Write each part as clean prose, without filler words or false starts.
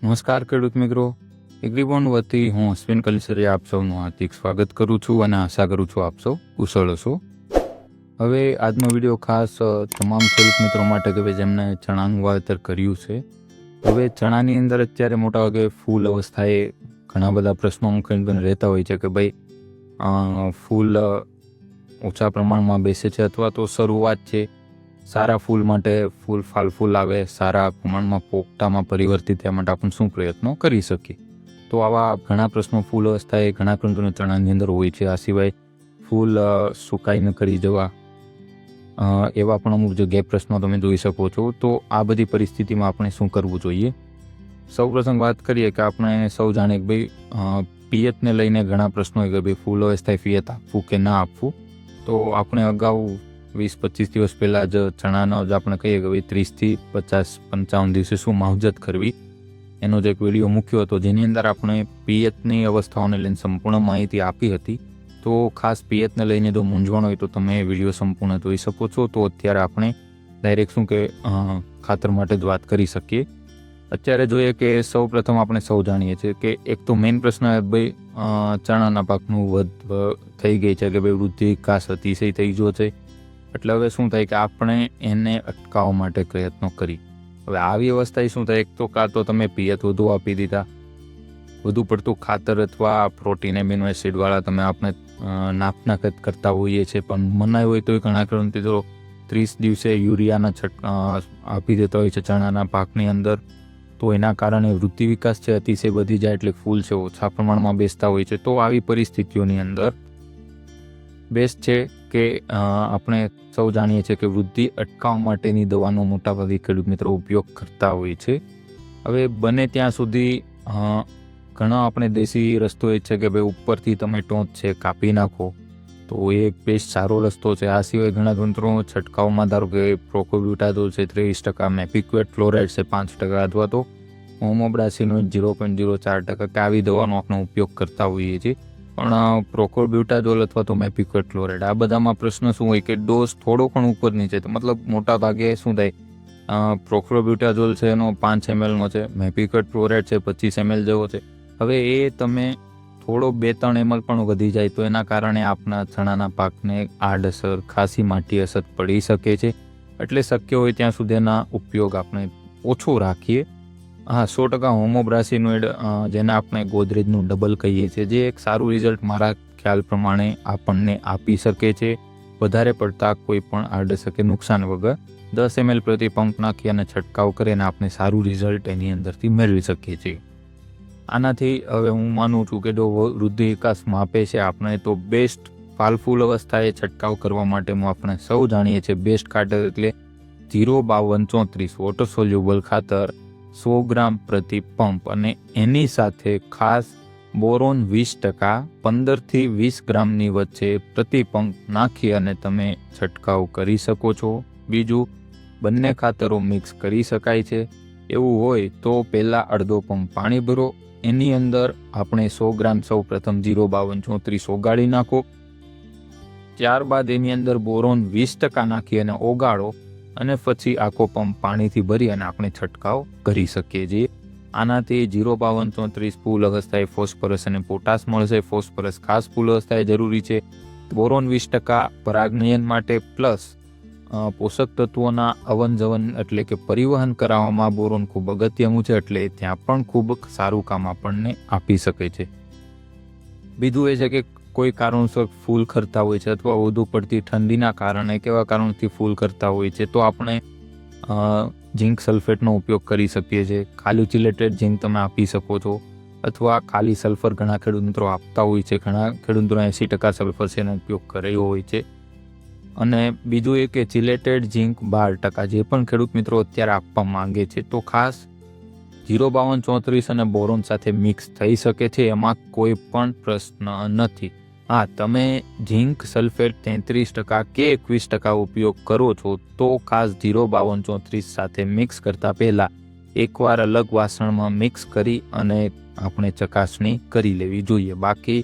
નમસ્કાર ખેડૂત મિત્રો, એગ્રીબોન્ડ વતી હું અશ્વિન કલિસરે આપ સૌનું હાર્દિક સ્વાગત કરું છું અને આશા કરું છું આપ સૌ કુશળ હશો. હવે આજનો વિડીયો ખાસ તમામ ખેડૂત મિત્રો માટે કે ભાઈ જેમને ચણાનું વાવેતર કર્યું છે. હવે ચણાની અંદર અત્યારે મોટાભાગે ફૂલ અવસ્થાએ ઘણા બધા પ્રશ્નો ખેડૂતોને રહેતા હોય છે કે ભાઈ ફૂલ ઓછા પ્રમાણમાં બેસે છે અથવા તો શરૂઆત છે. સારા ફૂલ માટે ફૂલ આવે, સારા પ્રમાણમાં પોપટામાં પરિવર્તિત થવા માટે આપણે શું પ્રયત્નો કરી શકીએ. તો આવા ઘણા પ્રશ્નો ફૂલ અવસ્થાએ ઘણા ખેડૂતોને ચણાની અંદર હોય છે. આ સિવાય ફૂલ સુકાઈ ન કરી જવા એવા પણ અમુક જગ્યાએ પ્રશ્નો તમે જોઈ શકો છો. તો આ બધી પરિસ્થિતિમાં આપણે શું કરવું જોઈએ? સૌપ્રથમ વાત કરીએ કે આપણે સૌ જાણીએ કે ભાઈ પિયતને લઈને ઘણા પ્રશ્નો હોય કે ભાઈ ફૂલ અવસ્થાએ પિયત આપવું કે ના આપવું. તો આપણે અગાઉ 20-25 દિવસ પહેલાં જ ચણાનો જ આપણે કહીએ કે ભાઈ 30 થી 50-55 દિવસે શું માવજત કરવી એનો જ એક વિડીયો મૂક્યો હતો, જેની અંદર આપણે પિયતની અવસ્થાઓને લઈને સંપૂર્ણ માહિતી આપી હતી. તો ખાસ પિયતને લઈને જો મૂંઝવણ હોય તો તમે વિડીયો સંપૂર્ણ જોઈ શકો છો. તો અત્યારે આપણે ડાયરેક્ટ શું કે ખાતર માટે જ વાત કરી શકીએ. અત્યારે જોઈએ કે સૌ પ્રથમ આપણે સૌ જાણીએ છીએ કે એક તો મેઇન પ્રશ્ન ભાઈ ચણાના પાકનું વધ થઈ ગઈ છે કે ભાઈ વૃદ્ધિ વિકાસ અતિશય થઈ ગયો છે. એટલે હવે શું થાય કે આપણે એને અટકાવવા માટે પ્રયત્નો કરી. હવે આવી અવસ્થાએ શું થાય, એક તો કાં તો તમે પિયત વધુ આપી દીધા, વધુ પડતું ખાતર અથવા પ્રોટીન એમિનો એસિડવાળા તમે આપણે નાખત કરતા હોઈએ છીએ. પણ મનાય હોય તો ઘણા ખેડૂતો તો 30 દિવસે યુરિયાના આપી દેતા હોય છે ચણાના પાકની અંદર. તો એના કારણે વૃદ્ધિ વિકાસ છે અતિશય વધી જાય એટલે ફૂલ છે ઓછા પ્રમાણમાં બેસતા હોય છે. તો આવી પરિસ્થિતિઓની અંદર બેસ્ટ છે કે આપણે સૌ જાણીએ છીએ કે વૃદ્ધિ અટકાવવા માટેની દવાનો મોટાભાગે ખેડૂત મિત્રો ઉપયોગ કરતા હોય છે. હવે બને ત્યાં સુધી ઘણા આપણે દેશી રસ્તો એ છે કે ભાઈ ઉપરથી તમે ટોચ છે કાપી નાખો, તો એ બેસ્ટ સારો રસ્તો છે. આ સિવાય ઘણા તંત્રો છંટકાવમાં ધારો કે પ્રોકોબ્યુટાઝોલ છે 23%, મેપિક્વેટ ફ્લોરાઇડ છે 5% અથવા તો હોમોબ્રાસિનોઇડ 0.04% કે આવી દવાનો આપણે ઉપયોગ કરતા હોઈએ છીએ. પણ પ્રોકોબ્યુટાઝોલ અથવા તો મેપિક્વેટ ફ્લોરાઇડ આ બધામાં પ્રશ્ન શું હોય કે ડોઝ થોડો પણ ઉપર નીચે, તો મતલબ મોટા ભાગે શું થાય પ્રોકોબ્યુટાઝોલ છે એનો 5 ml છે, મેપિક્વેટ ફ્લોરાઇડ છે 25 ml જેવો છે. હવે એ તમે થોડો 2-3 ml પણ વધી જાય તો એના કારણે આપણા ચણાના પાકને આડઅસર, ખાસી માઠી અસર પડી શકે છે. એટલે શક્ય હોય ત્યાં સુધીના ઉપયોગ આપણે ઓછો રાખીએ. હા, 100% હોમોબ્રાસિનોઇડ જેને આપણે ગોદરેજનું ડબલ કહીએ છીએ, જે એક સારું રિઝલ્ટ મારા ખ્યાલ પ્રમાણે આપણને આપી શકે છે વધારે પડતા કોઈ પણ આડઅસર કે નુકસાન વગર. 10 ml પ્રતિ પંપ નાખી અને છંટકાવ કરીને આપણે સારું રિઝલ્ટ એની અંદરથી મેળવી શકીએ છીએ. આનાથી હવે હું માનું છું કે જો વૃદ્ધિ વિકાસ માપે છે આપણે તો બેસ્ટ ફૂલ અવસ્થાએ છંટકાવ કરવા માટેનું આપણે સૌ જાણીએ છીએ બેસ્ટ ખાતર એટલે 05234 વોટર સોલ્યુબલ ખાતર 100 ગ્રામ પ્રતિ પંપ, અને એની સાથે ખાસ બોરોન 20% 15 થી 20 ગ્રામની વચ્ચે પ્રતિ પંપ નાખી અને તમે છંટકાવ કરી શકો છો. બીજું, બંને ખાતરો મિક્સ કરી શકાય છે. એવું હોય તો પહેલાં અડધો પંપ પાણી ભરો, એની અંદર આપણે 100 ગ્રામ સૌ પ્રથમ 05234 ઓગાળી નાખો. ત્યારબાદ એની અંદર બોરોન 20% નાખી અને ઓગાળો અને પછી આખો પંપ પાણીથી ભરી અને આપણે છંટકાવ કરી શકીએ છીએ. આનાથી 05234 ફૂલ અવસ્થાએ ફોસ્ફરસ અને પોટાશ મળશે. ફોસ્ફરસ ખાસ ફૂલ અવસ્થાએ જરૂરી છે. બોરોન 20% પરાગનયન માટે પ્લસ પોષક તત્વોના અવન-જવન એટલે કે પરિવહન કરાવવામાં બોરોન ખૂબ અગત્યનું છે, એટલે ત્યાં પણ ખૂબ સારું કામ આપણને આપી શકે છે. બીજું એ છે કે કોઈ કારણોસર ફૂલ ખરતા હોય છે અથવા વધુ પડતી ઠંડીના કારણે કેવા કારણોથી ફૂલ ખરતા હોય છે તો આપણે ઝીંક સલ્ફેટનો ઉપયોગ કરી શકીએ છીએ. ખાલી ચિલેટેડ ઝીંક તમે આપી શકો છો અથવા ખાલી સલ્ફર ઘણા ખેડૂત મિત્રો આપતા હોય છે. ઘણા ખેડૂતો 80% સલ્ફર છે એનો ઉપયોગ કર્યો હોય છે. અને બીજું એ કે ચિલેટેડ ઝીંક 12% જે પણ ખેડૂત મિત્રો અત્યારે આપવા માંગે છે તો ખાસ 05234 અને બોરોન સાથે મિક્સ થઈ શકે છે, એમાં કોઈ પણ પ્રશ્ન નથી. હા, તમે ઝીંક સલ્ફેટ 33% કે 21% ઉપયોગ કરો છો તો ખાસ 05234 સાથે મિક્સ કરતાં પહેલાં એકવાર અલગ વાસણમાં મિક્સ કરી અને આપણે ચકાસણી કરી લેવી જોઈએ. બાકી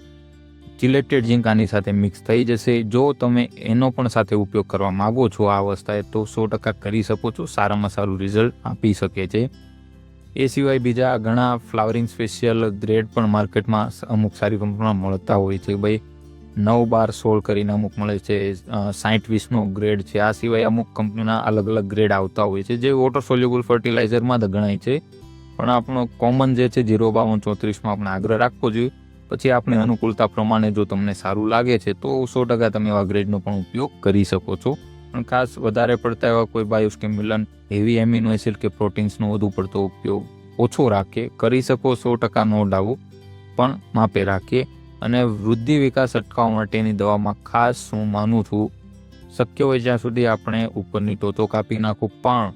ચિલેટેડ ઝીંક આની સાથે મિક્સ થઈ જશે. જો તમે એનો પણ સાથે ઉપયોગ કરવા માગો છો આ અવસ્થાએ તો 100% કરી શકો છો, સારામાં સારું રિઝલ્ટ આપી શકે છે. એ સિવાય બીજા ઘણા ફ્લાવરિંગ સ્પેશિયલ ગ્રેડ પણ માર્કેટમાં અમુક સારી કંપનીમાં મળતા હોય છે. ભાઈ 9, 12, 16 કરીને અમુક મળે છે, 60, 20નો ગ્રેડ છે. આ સિવાય અમુક કંપનીના અલગ અલગ ગ્રેડ આવતા હોય છે જે વોટર સોલ્યુબલ ફર્ટિલાઇઝરમાં જ ગણાય છે. પણ આપણો કોમન જે છે 05234માં આપણે આગ્રહ રાખવો જોઈએ. પછી આપણે અનુકૂળતા પ્રમાણે જો તમને સારું લાગે છે તો 100% તમે એવા ગ્રેડનો પણ ઉપયોગ કરી શકો છો. પણ ખાસ વધારે પડતા એવા કોઈ બાયોસ્ટિમ્યુલન્ટ, હેવી એમિનો એસિડ કે પ્રોટીન્સનો વધુ પડતો ઉપયોગ ઓછો રાખીએ. કરી શકો 100% નો ડાઉટ, પણ માપે રાખીએ. અને વૃદ્ધિ વિકાસ અટકાવવા માટેની દવામાં ખાસ હું માનું છું શક્ય હોય જ્યાં સુધી આપણે ઉપરની ટોચો કાપી નાખો, પણ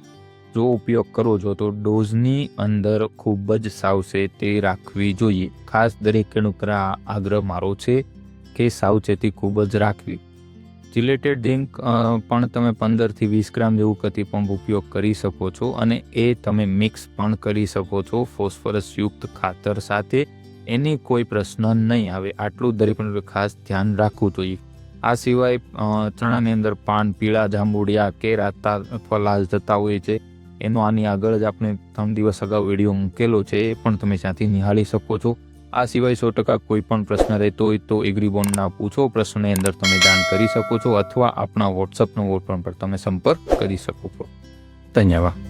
જો ઉપયોગ કરો છો તો ડોઝની અંદર ખૂબ જ સાવચેતી રાખવી જોઈએ. ખાસ દરેક ખેડૂત પર આગ્રહ મારો છે કે સાવચેતી ખૂબ જ રાખવી. ચિલેટેડ ઝીંક પણ તમે 15થી 20 ગ્રામ જેવું પ્રતિ પંપ ઉપયોગ કરી શકો છો અને એ તમે મિક્સ પણ કરી શકો છો ફોસ્ફરસ યુક્ત ખાતર સાથે. એની કોઈ પ્રશ્ન નહીં આવે. આટલું દરેક ખાસ ધ્યાન રાખવું જોઈએ. આ સિવાય ચણાની અંદર પાન પીળા, જાંબુડિયા કે રાતા અથવા લાલ થતા હોય છે, એનો આની આગળ જ આપણે 3 દિવસ અગાઉ વિડીયો મૂકેલો છે, એ પણ તમે ત્યાંથી નિહાળી શકો છો. આ સિવાય 100% કોઈ પણ પ્રશ્ન રહેતો હોય તો એગ્રીબોન્ડના પૂછો પ્રશ્નની અંદર તમે જાણ કરી શકો છો અથવા આપણા વોટ્સઅપ નંબર પર તમે સંપર્ક કરી શકો છો. ધન્યવાદ.